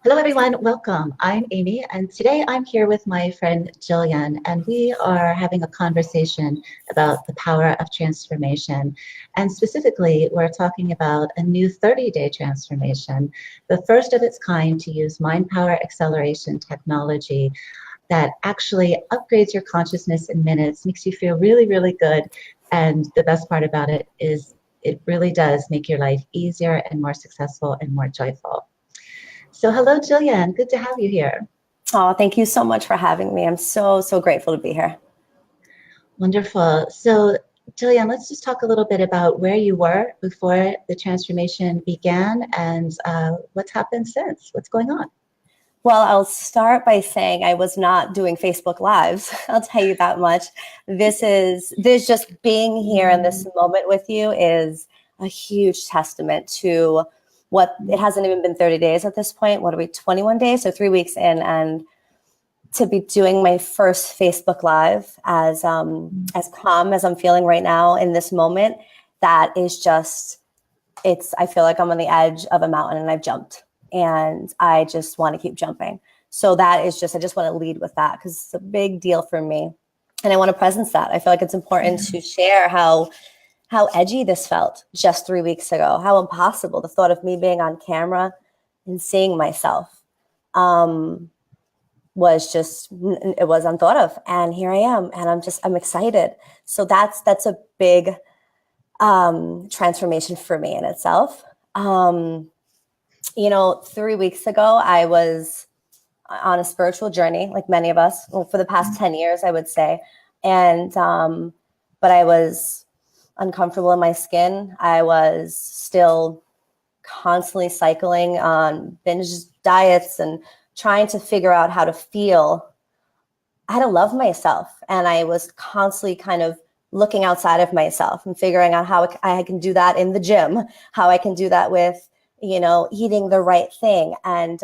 Hello, everyone. Welcome. I'm Amy, and today I'm here with my friend Jillian, and we are having a conversation about the power of transformation. And specifically, we're talking about a new 30-day transformation, the first of its kind to use MindPower Acceleration Technology that actually upgrades your consciousness in minutes, makes you feel really, really good. And the best part about it is it really does make your life easier and more successful and more joyful. So hello, Jillian. Good to have you here. Oh, thank you so much for having me. I'm so grateful to be here. Wonderful. So Jillian, let's just talk a little bit about where you were before the transformation began and what's happened since. What's going on? Well, I'll start by saying I was not doing Facebook Lives. I'll tell you that much. This just being here in this moment with you is a huge testament to what it hasn't even been 30 days at this point. What are we, 21 days? So 3 weeks in, and to be doing my first Facebook Live as calm as I'm feeling right now in this moment, that is just, I feel like I'm on the edge of a mountain and I've jumped. And I just want to keep jumping. So that is just, I just want to lead with that because it's a big deal for me. And I want to presence that. I feel like it's important to share how edgy this felt just 3 weeks ago, how impossible the thought of me being on camera and seeing myself it was unthought of. And here I am, and I'm excited. So that's a big transformation for me in itself. 3 weeks ago, I was on a spiritual journey, like many of us, for the past 10 years, I would say. And, but I was uncomfortable in my skin. I was still constantly cycling on binge diets and trying to figure out how to feel. I had to love myself. And I was constantly kind of looking outside of myself and figuring out how I can do that in the gym, how I can do that with eating the right thing. And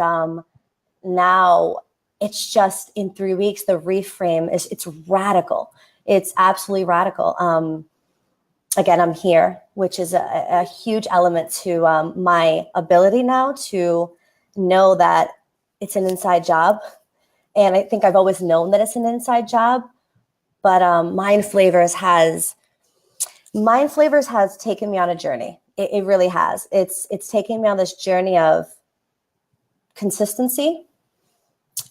now it's just in 3 weeks, the reframe it's radical. It's absolutely radical. Again, I'm here, which is a huge element to my ability now to know that it's an inside job. And I think I've always known that it's an inside job, but MindFlavors has taken me on a journey. It really has. It's taken me on this journey of consistency,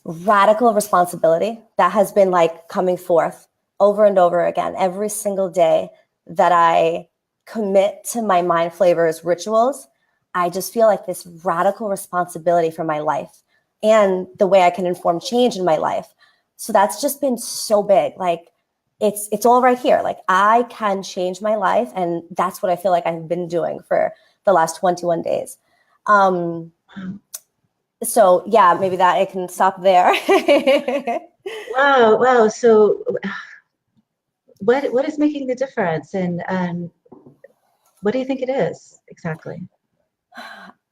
radical responsibility that has been like coming forth over and over again every single day that I commit to my MindFlavors rituals. I just feel like this radical responsibility for my life and the way I can inform change in my life. So that's just been so big. Like it's all right here. Like I can change my life. And that's what I feel like I've been doing for the last 21 days. So yeah, maybe that I can stop there. Wow. So what is making the difference? And what do you think it is exactly?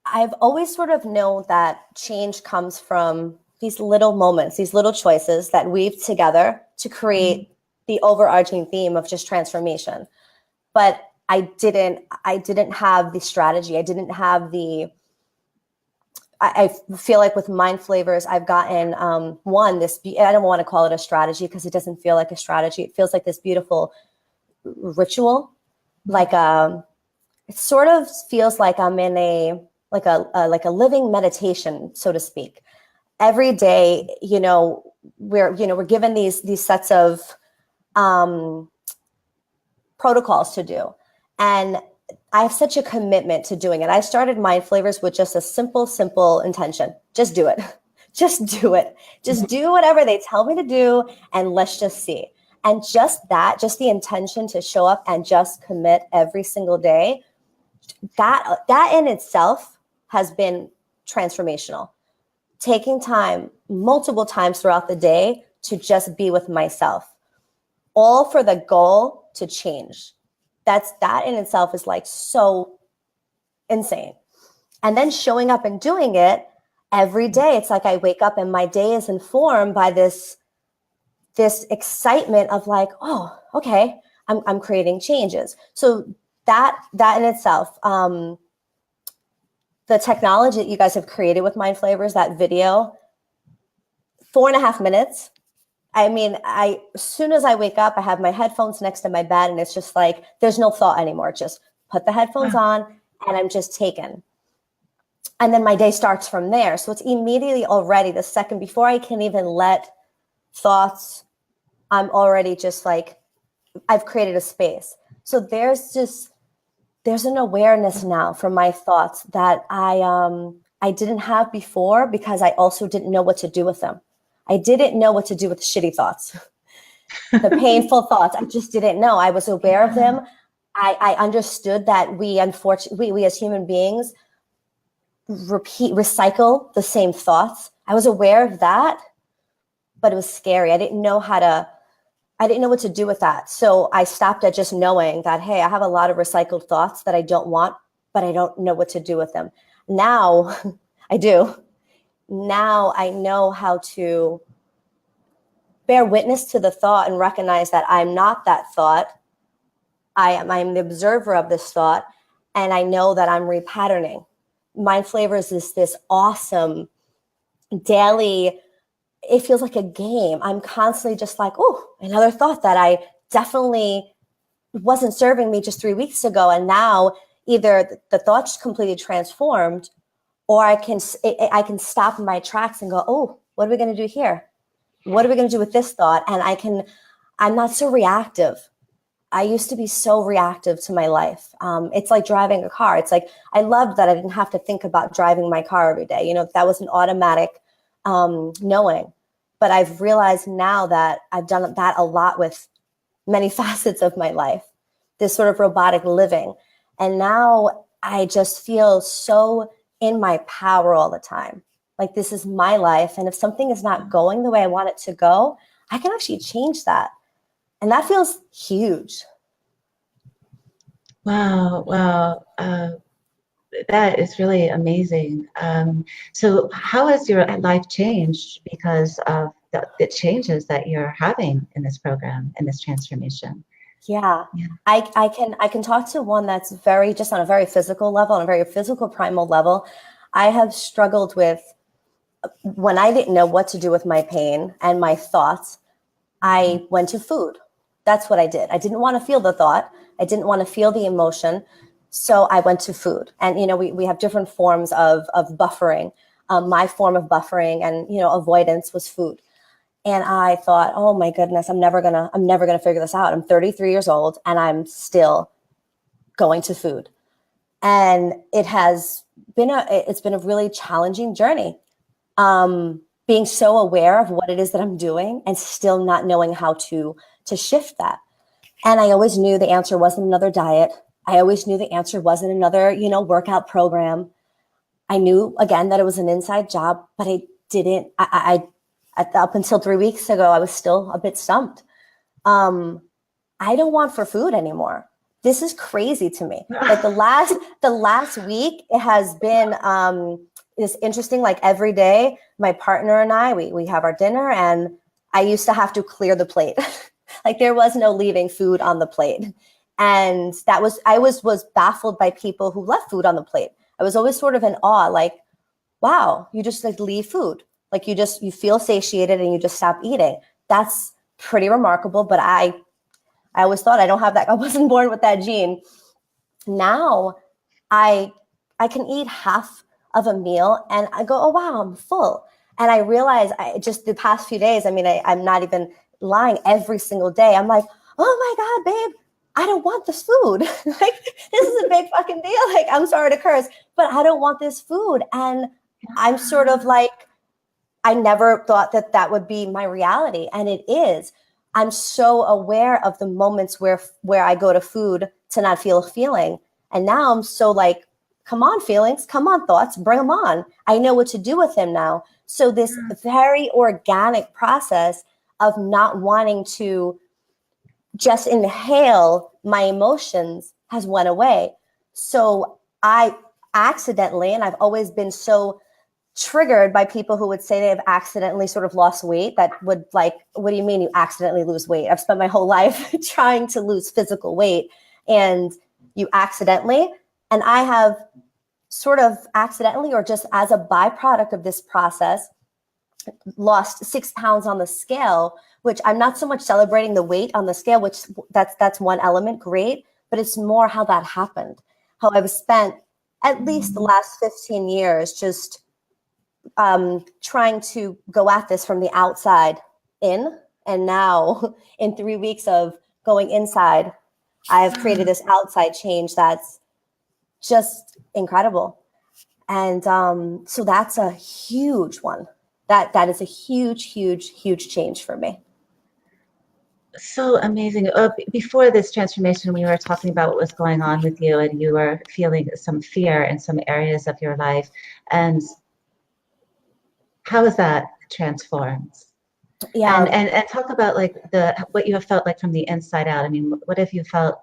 I've always sort of known that change comes from these little moments, these little choices that weave together to create the overarching theme of just transformation. But I didn't have the strategy. I didn't have I feel like with MindFlavors, I've gotten I don't want to call it a strategy because it doesn't feel like a strategy. It feels like this beautiful ritual. Like it sort of feels like I'm in a living meditation, so to speak. Every day, we're given these sets of protocols to do. And I have such a commitment to doing it. I started MindFlavors with just a simple intention. Just do it. Just do it. Just do whatever they tell me to do. And let's just see. And just the intention to show up and just commit every single day, that in itself has been transformational. Taking time multiple times throughout the day to just be with myself, all for the goal to change. That in itself is like so insane. And then showing up and doing it every day. It's like I wake up and my day is informed by this excitement of like, oh, okay, I'm creating changes. So that in itself, the technology that you guys have created with MindFlavors, that video, 4.5 minutes. I mean, as soon as I wake up, I have my headphones next to my bed, and it's just like, there's no thought anymore. Just put the headphones on, and I'm just taken. And then my day starts from there. So it's immediately already the second before I can even let thoughts, I'm already just like, I've created a space. So there's an awareness now for my thoughts that I didn't have before, because I also didn't know what to do with them. I didn't know what to do with shitty thoughts, the painful thoughts. I just didn't know. I was aware of them. I understood that we as human beings recycle the same thoughts. I was aware of that, but it was scary. I didn't know what to do with that. So I stopped at just knowing that, hey, I have a lot of recycled thoughts that I don't want, but I don't know what to do with them. Now I do. Now I know how to bear witness to the thought and recognize that I'm not that thought. I'm the observer of this thought, and I know that I'm repatterning. MindFlavors is this awesome daily, it feels like a game. I'm constantly just like, oh, another thought that I definitely wasn't serving me just 3 weeks ago. And now either the thought's completely transformed, or I can stop in my tracks and go, oh, what are we going to do here? What are we going to do with this thought? And I'm not so reactive. I used to be so reactive to my life. It's like driving a car. It's like, I loved that I didn't have to think about driving my car every day. You know, that was an automatic knowing. But I've realized now that I've done that a lot with many facets of my life, this sort of robotic living. And now I just feel so in my power all the time. Like, this is my life. And if something is not going the way I want it to go, I can actually change that. And that feels huge. Wow, wow. That is really amazing. So how has your life changed because of the changes that you're having in this program, in this transformation? Yeah. Yeah. I can talk to one that's very, just on a very physical level, on a very physical primal level. I have struggled with, when I didn't know what to do with my pain and my thoughts, I went to food. That's what I did. I didn't want to feel the thought. I didn't want to feel the emotion. So I went to food. And, you know, we have different forms of buffering. My form of buffering and, you know, avoidance was food. And I thought, oh my goodness, I'm never gonna figure this out. I'm 33 years old and I'm still going to food. And it's been a really challenging journey. Being so aware of what it is that I'm doing and still not knowing how to shift that. And I always knew the answer wasn't another diet. I always knew the answer wasn't another, you know, workout program. I knew, again, that it was an inside job, but I didn't, up until 3 weeks ago, I was still a bit stumped. I don't want for food anymore. This is crazy to me. Like the last week, it has been this interesting. Like every day, my partner and I, we have our dinner, and I used to have to clear the plate. Like there was no leaving food on the plate, and I was baffled by people who left food on the plate. I was always sort of in awe, like, wow, you just like leave food. Like you feel satiated and you just stop eating. That's pretty remarkable. But I always thought I don't have that. I wasn't born with that gene. Now I can eat half of a meal and I go, oh, wow, I'm full. And I realize just the past few days, I mean, I'm not even lying, every single day. I'm like, oh my God, babe, I don't want this food. Like, this is a big fucking deal. Like, I'm sorry to curse, but I don't want this food. And I'm sort of like, I never thought that would be my reality. And it is. I'm so aware of the moments where I go to food to not feel a feeling. And now I'm so like, come on, feelings, come on, thoughts, bring them on. I know what to do with them now. So this very organic process of not wanting to just inhale my emotions has went away. So I accidentally, and I've always been so triggered by people who would say they have accidentally sort of lost weight, that would like, what do you mean you accidentally lose weight? I've spent my whole life trying to lose physical weight and you accidentally. And I have sort of accidentally or just as a byproduct of this process, lost 6 pounds on the scale, which I'm not so much celebrating the weight on the scale, which that's one element, great, but it's more how that happened. How I've spent at least the last 15 years just trying to go at this from the outside in. And now in 3 weeks of going inside, I've created this outside change that's just incredible. And so that's a huge one. That is a huge change for me. So amazing. Before this transformation, we were talking about what was going on with you, and you were feeling some fear in some areas of your life. And how is that transformed? Yeah. And talk about like what you have felt like from the inside out. I mean, what have you felt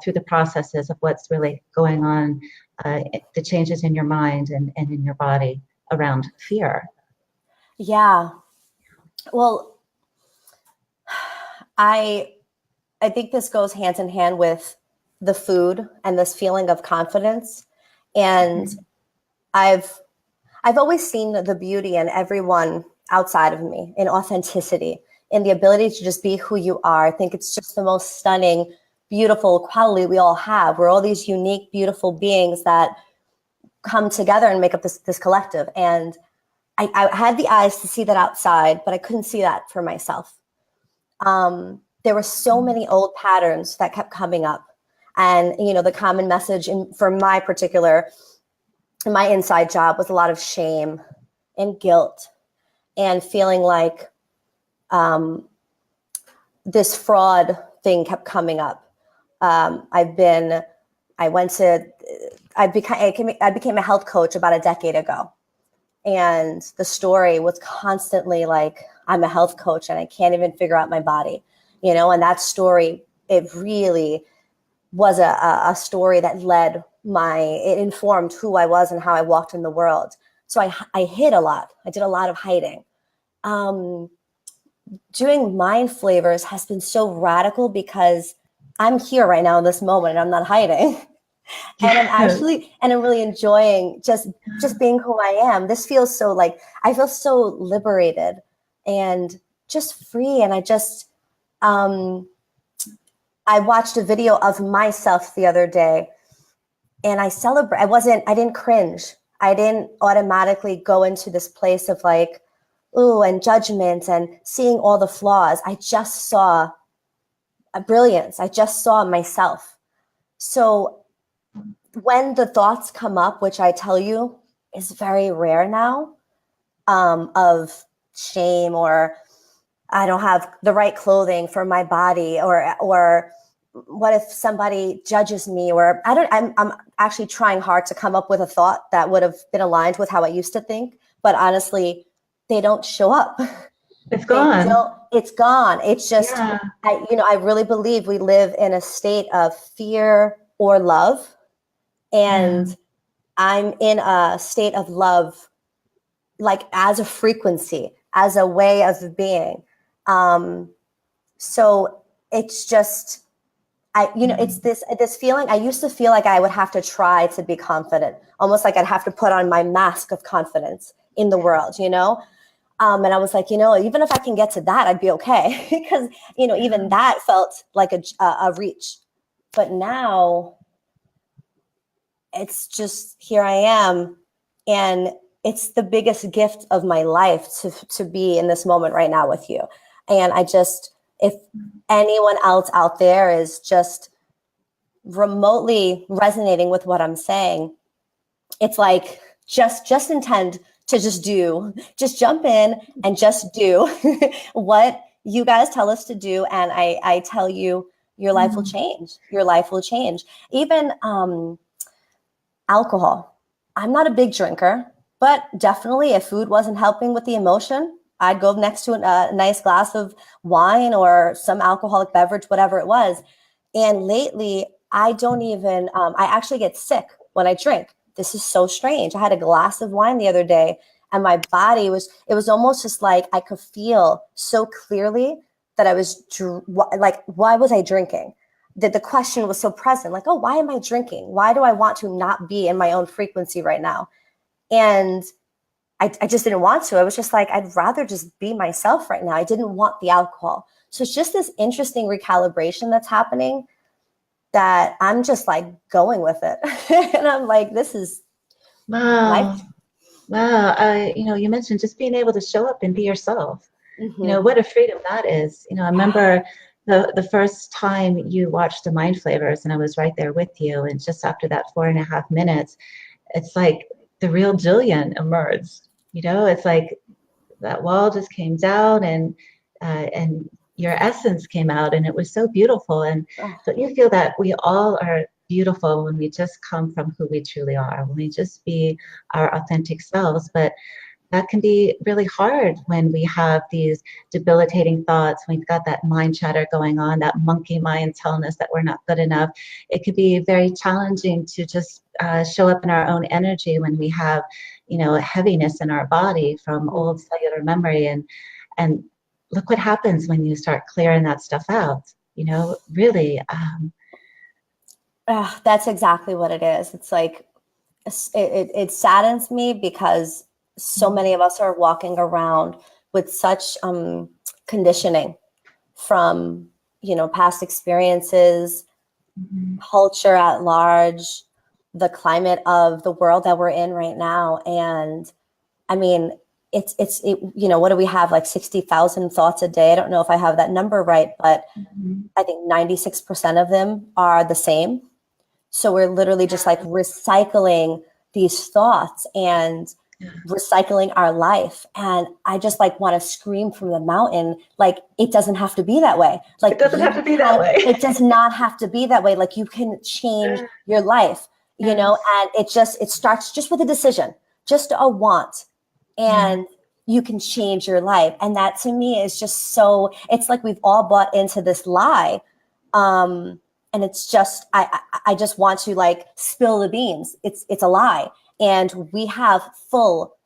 through the processes of what's really going on, the changes in your mind and in your body around fear? Yeah. Well, I think this goes hand in hand with the food and this feeling of confidence. And I've always seen the beauty in everyone outside of me, in authenticity, in the ability to just be who you are. I think it's just the most stunning, beautiful quality we all have. We're all these unique, beautiful beings that come together and make up this collective. And I had the eyes to see that outside, but I couldn't see that for myself. There were so many old patterns that kept coming up. And, the common message for my inside job was a lot of shame and guilt and feeling like this fraud thing kept coming up. I became a health coach about a decade ago. And the story was constantly like, I'm a health coach and I can't even figure out my body, and that story, it really was a story that it informed who I was and how I walked in the world. So I hid a lot. I did a lot of hiding. Doing MindFlavors has been so radical because I'm here right now in this moment and I'm not hiding. And I'm really enjoying just being who I am. This feels so like, I feel so liberated and just free. And I watched a video of myself the other day and I didn't cringe. I didn't automatically go into this place of like, ooh, and judgment and seeing all the flaws. I just saw a brilliance. I just saw myself. So when the thoughts come up, which I tell you is very rare now, of shame or I don't have the right clothing for my body, or what if somebody judges me, or I'm actually trying hard to come up with a thought that would have been aligned with how I used to think, but honestly, they don't show up. It's gone. It's gone. It's just, Yeah. I really believe we live in a state of fear or love. And I'm in a state of love, like as a frequency, as a way of being. So it's just, it's this feeling. I used to feel like I would have to try to be confident, almost like I'd have to put on my mask of confidence in the world, and I was like, even if I can get to that, I'd be okay. Because, even that felt like a reach. But now it's just, here I am. And it's the biggest gift of my life to be in this moment right now with you. And if anyone else out there is just remotely resonating with what I'm saying, it's like, just intend to just jump in and just do what you guys tell us to do. And I tell you, your life will change. Your life will change. Even alcohol. I'm not a big drinker, but definitely if food wasn't helping with the emotion, I'd go next to a nice glass of wine or some alcoholic beverage, whatever it was. And lately, I don't even, I actually get sick when I drink. This is so strange. I had a glass of wine the other day and my body it was almost just like I could feel so clearly that I was like, why was I drinking? the question was so present, like, oh, why am I drinking? Why do I want to not be in my own frequency right now? And I just didn't want to. I was just like, I'd rather just be myself right now. I didn't want the alcohol. So it's just this interesting recalibration that's happening that I'm just like going with it. And I'm like, this is Wow. life. Wow. You mentioned just being able to show up and be yourself. Mm-hmm. What a freedom that is. I remember the first time you watched the MindFlavors, and I was right there with you. And just after that 4.5 minutes, it's like the real Jillian emerged. It's like that wall just came down, and your essence came out, and it was so beautiful. And don't you feel that we all are beautiful when we just come from who we truly are, when we just be our authentic selves? But that can be really hard when we have these debilitating thoughts. We've got that mind chatter going on, that monkey mind telling us that we're not good enough. It could be very challenging to just show up in our own energy when we have, a heaviness in our body from old cellular memory. And look what happens when you start clearing that stuff out. Really. That's exactly what it is. It's like, it saddens me because so many of us are walking around with such conditioning from past experiences, culture at large, the climate of the world that we're in right now. And I mean, what do we have, like 60,000 thoughts a day? I don't know if I have that number right, but I think 96% of them are the same. So we're literally just like recycling these thoughts and recycling our life. And I just like want to scream from the mountain, like, it doesn't have to be that way. Like, it doesn't have to be that way. It does not have to be that way. Like, you can change your life, and it starts just with a decision, just a want. And you can change your life. And that to me is just so, it's like we've all bought into this lie. And it's just, I just want to like spill the beans. It's a lie. And we have full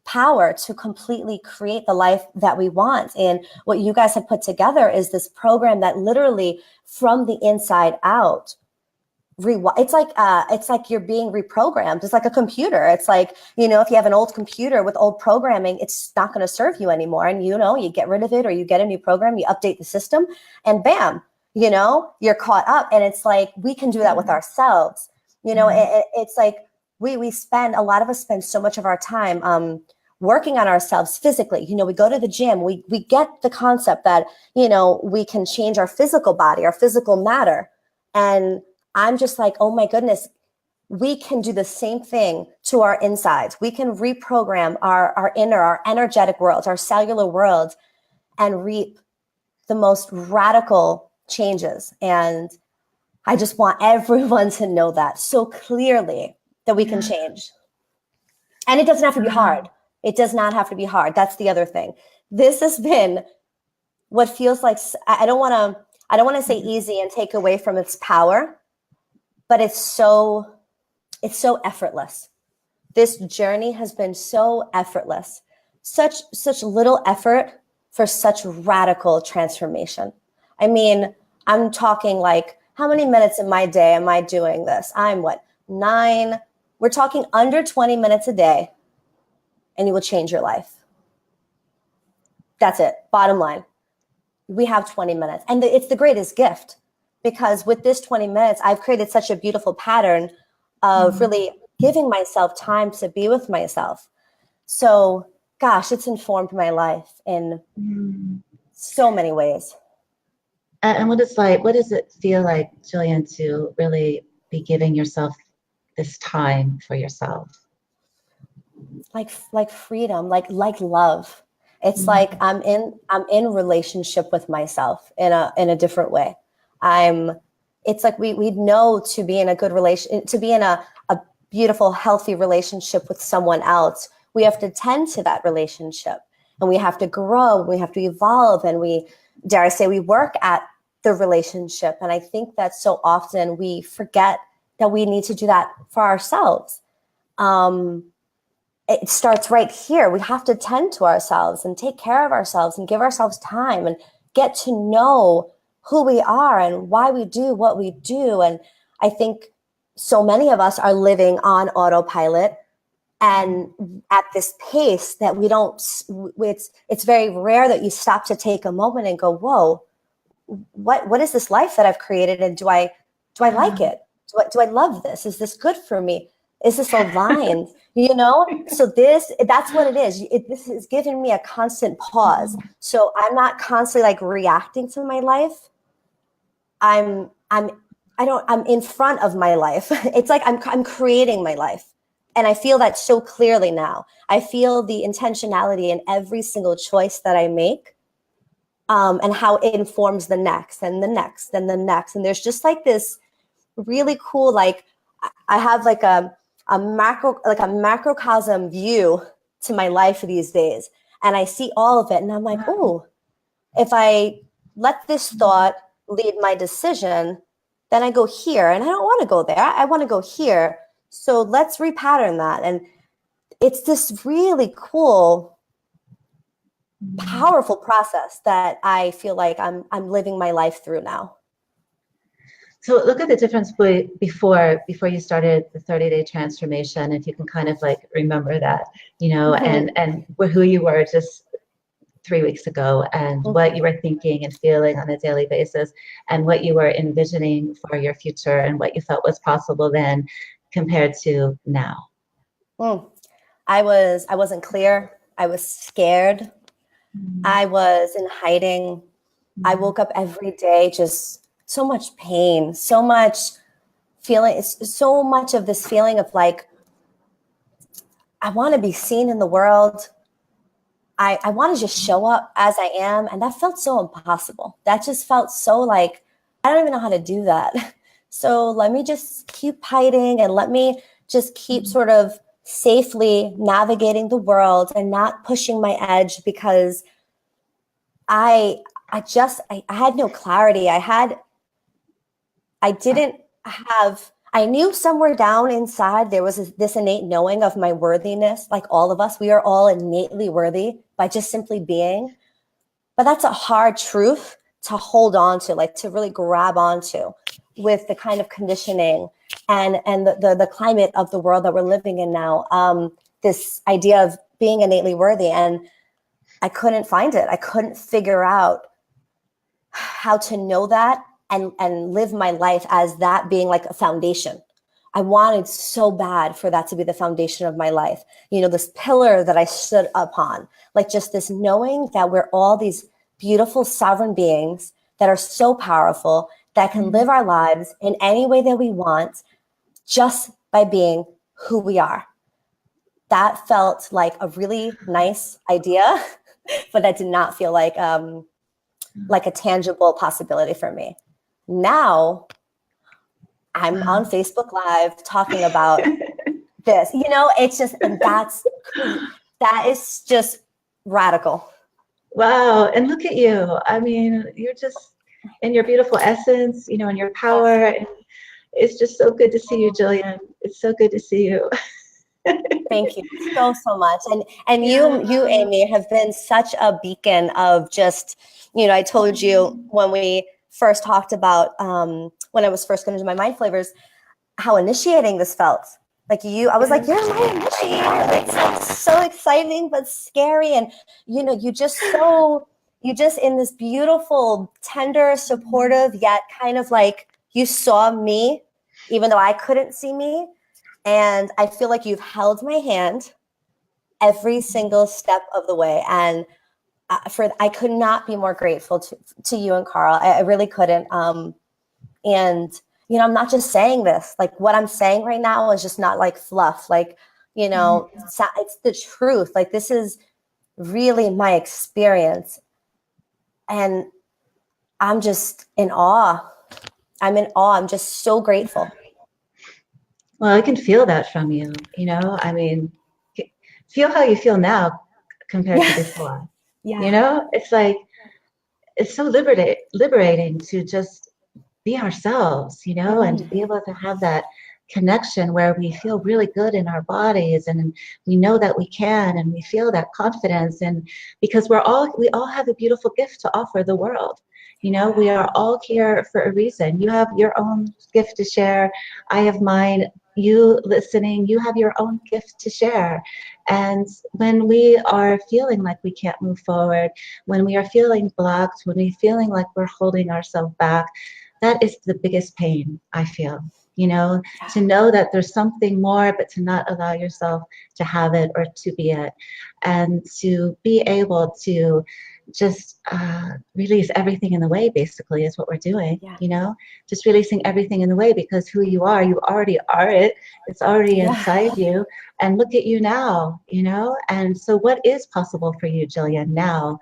power to completely create the life that we want. And what you guys have put together is this program that literally from the inside out, it's like you're being reprogrammed. It's like a computer. It's like, if you have an old computer with old programming, it's not going to serve you anymore. And you get rid of it, or you get a new program, you update the system, and bam, you're caught up. And it's like, we can do that with ourselves. It's like a lot of us spend so much of our time working on ourselves physically. We go to the gym, we get the concept that, we can change our physical body, our physical matter. And I'm just like, oh my goodness, we can do the same thing to our insides. We can reprogram our inner, our energetic world, our cellular world, and reap the most radical changes. And I just want everyone to know that so clearly, that we can change. And it doesn't have to be hard. It does not have to be hard. That's the other thing. This has been what feels like, I don't want to say easy and take away from its power, but it's so effortless. This journey has been so effortless. Such little effort for such radical transformation. I mean, I'm talking like, how many minutes in my day am I doing this? I'm 9? We're talking under 20 minutes a day, and you will change your life. That's it. Bottom line. We have 20 minutes. And it's the greatest gift, because with this 20 minutes, I've created such a beautiful pattern of really giving myself time to be with myself. So, gosh, it's informed my life in so many ways. And what does it feel like, Jillian, to really be giving yourself this time for yourself? Like freedom, like love. It's like I'm in relationship with myself in a different way. It's like we know to be in a good relation, to be in a beautiful, healthy relationship with someone else, we have to tend to that relationship, and we have to grow, we have to evolve, and we, dare I say, we work at the relationship. And I think that so often we forget that we need to do that for ourselves. It starts right here. We have to tend to ourselves and take care of ourselves and give ourselves time and get to know who we are and why we do what we do. And I think so many of us are living on autopilot and at this pace that we don't, it's very rare that you stop to take a moment and go, whoa, what is this life that I've created? And do I like it? Do I love this? Is this good for me? Is this aligned? So that's what it is. This is giving me a constant pause. So I'm not constantly like reacting to my life. I'm in front of my life. It's like I'm creating my life. And I feel that so clearly now. I feel the intentionality in every single choice that I make, and how it informs the next and the next and the next. And there's just like this really cool, like I have like a macrocosm view to my life these days. And I see all of it. And I'm like, oh, if I let this thought lead my decision, then I go here. And I don't want to go there. I want to go here. So let's repattern that. And it's this really cool, powerful process that I feel like I'm living my life through now. So look at the difference before you started the 30-day transformation, if you can kind of like remember that, and who you were just 3 weeks ago, and what you were thinking and feeling on a daily basis, and what you were envisioning for your future, and what you felt was possible then compared to now. I wasn't clear. I was scared. I was in hiding. I woke up every day just so much pain, so much feeling, so much of this feeling of like, I want to be seen in the world. I want to just show up as I am. And that felt so impossible. That just felt so like, I don't even know how to do that. So let me just keep hiding and let me just keep sort of safely navigating the world and not pushing my edge, because I had no clarity. I knew somewhere down inside there was this innate knowing of my worthiness. Like all of us, we are all innately worthy by just simply being. But that's a hard truth to hold on to, like to really grab onto, with the kind of conditioning and the climate of the world that we're living in now. This idea of being innately worthy. And I couldn't find it. I couldn't figure out how to know that and live my life as that being like a foundation. I wanted so bad for that to be the foundation of my life. This pillar that I stood upon, like just this knowing that we're all these beautiful sovereign beings that are so powerful, that can live our lives in any way that we want, just by being who we are. That felt like a really nice idea, but that did not feel like a tangible possibility for me. Now I'm on Facebook Live talking about this. It's just, and that is just radical. Wow. And look at you. I mean, you're just in your beautiful essence, in your power. And it's just so good to see you, Jillian. It's so good to see you. Thank you so much. And you, Amy, have been such a beacon of just, I told you when we first talked about, when I was first going to do my MindFlavors, how initiating this felt. Like I was like, you're my initiator. It sounds so exciting, but scary. And, you just in this beautiful, tender, supportive, yet kind of like you saw me, even though I couldn't see me. And I feel like you've held my hand every single step of the way. And I could not be more grateful to you and Carl. I really couldn't. And, I'm not just saying this, like what I'm saying right now is just not like fluff, like, it's the truth. Like this is really my experience. And I'm just in awe. I'm in awe. I'm just so grateful. Well, I can feel that from you, I mean, feel how you feel now compared to before. Yeah. It's like, it's so liberating to just be ourselves, and to be able to have that connection where we feel really good in our bodies, and we know that we can, and we feel that confidence, and because we all have a beautiful gift to offer the world. You know, we are all here for a reason. You have your own gift to share. I have mine. You listening, you have your own gift to share. And when we are feeling like we can't move forward, when we are feeling blocked, when we're feeling like we're holding ourselves back, that is the biggest pain, I feel. You know, to know that there's something more, but to not allow yourself to have it or to be it. And to be able to just release everything in the way, basically, is what we're doing, Yeah. you know, just releasing everything in the way, because who you already are it. It's already Yeah. inside you. And look at you now, you know. And so what is possible for you, Jillian, now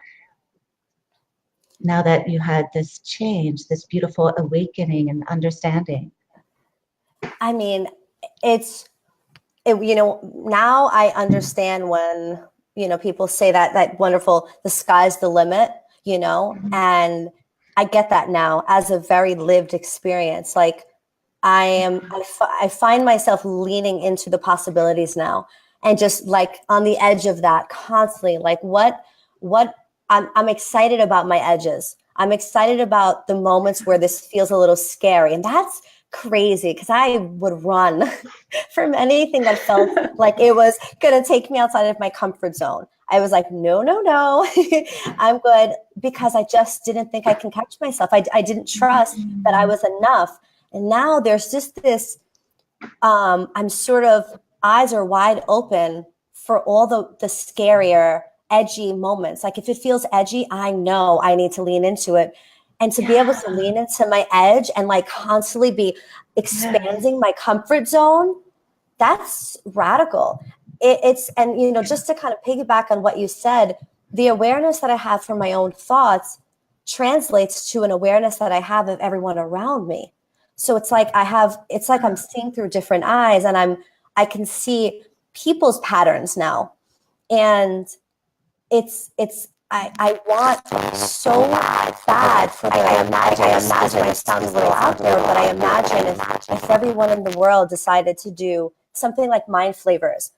that you had this change, this beautiful awakening and understanding? I mean, now I understand when, people say that wonderful, the sky's the limit, and I get that now as a very lived experience. Like I find myself leaning into the possibilities now and just like on the edge of that constantly. Like what I'm excited about my edges. I'm excited about the moments where this feels a little scary. And that's crazy because I would run from anything that felt like it was going to take me outside of my comfort zone. I was like, no, no, no, I'm good, because I just didn't think I can catch myself. I didn't trust that I was enough. And now there's just this, I'm sort of, eyes are wide open for all the scarier, edgy moments. Like if it feels edgy, I know I need to lean into it. And to be able to lean into my edge and like constantly be expanding my comfort zone, that's radical. And just to kind of piggyback on what you said, the awareness that I have for my own thoughts translates to an awareness that I have of everyone around me. So it's like I'm seeing through different eyes, and I can see people's patterns now. And I want so bad for the, I imagine this might sound a little out there, but I imagine if everyone in the world decided to do something like MindFlavors,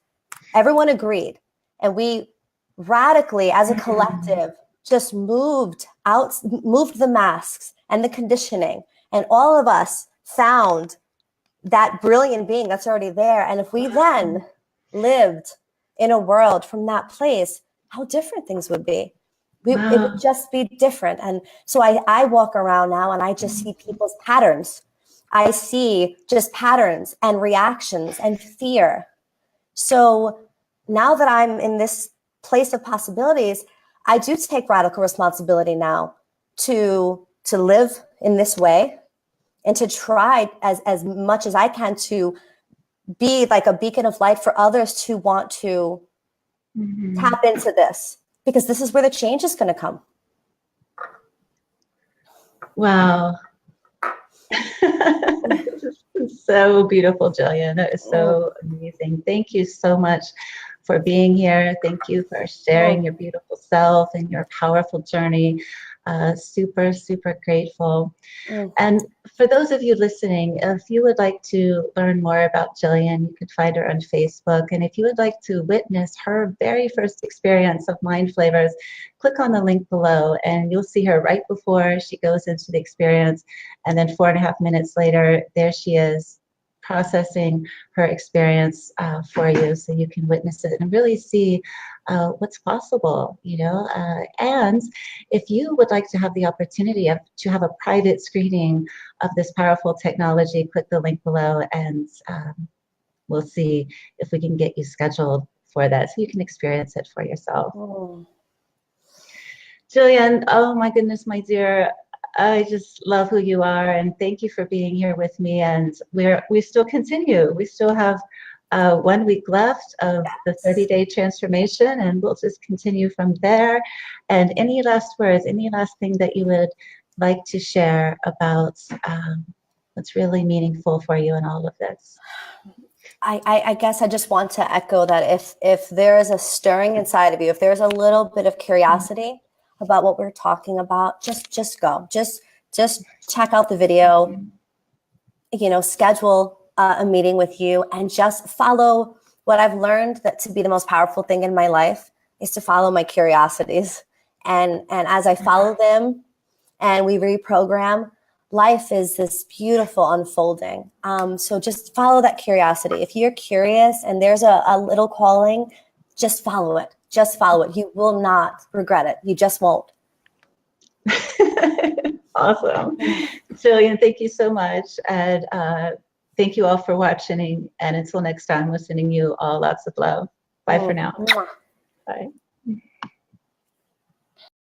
everyone agreed, and we radically as a collective just moved the masks and the conditioning, and all of us found that brilliant being that's already there. And if we then lived in a world from that place, how different things would be. It would just be different. And so I walk around now and I just see people's patterns. I see just patterns and reactions and fear. So now that I'm in this place of possibilities, I do take radical responsibility now to live in this way and to try as much as I can to be like a beacon of light for others to want to tap into this, because this is where the change is going to come. Wow. So beautiful, Jillian. That is so amazing. Thank you so much for being here. Thank you for sharing your beautiful self and your powerful journey. Super, super grateful. And for those of you listening, if you would like to learn more about Jillian, you can find her on Facebook. And if you would like to witness her very first experience of MindFlavors, click on the link below and you'll see her right before she goes into the experience. And then 4.5 minutes later, there she is, processing her experience for you, so you can witness it and really see what's possible, and if you would like to have the opportunity to have a private screening of this powerful technology, click the link below and we'll see if we can get you scheduled for that so you can experience it for yourself. Jillian, oh my goodness, my dear, I just love who you are, and thank you for being here with me. And we still continue. We still have 1 week left of the 30-day transformation, and we'll just continue from there. And any last words, any last thing that you would like to share about what's really meaningful for you in all of this? I guess I just want to echo that if there is a stirring inside of you, if there's a little bit of curiosity about what we're talking about, just go. Just check out the video, schedule a meeting with you, and just follow what I've learned that to be the most powerful thing in my life is to follow my curiosities. And as I follow them, and we reprogram, life is this beautiful unfolding. So just follow that curiosity. If you're curious and there's a little calling, just follow it. Just follow it. You will not regret it. You just won't. Awesome. Jillian, thank you so much. And thank you all for watching. And until next time, we're sending you all lots of love. Bye for now. Mwah. Bye.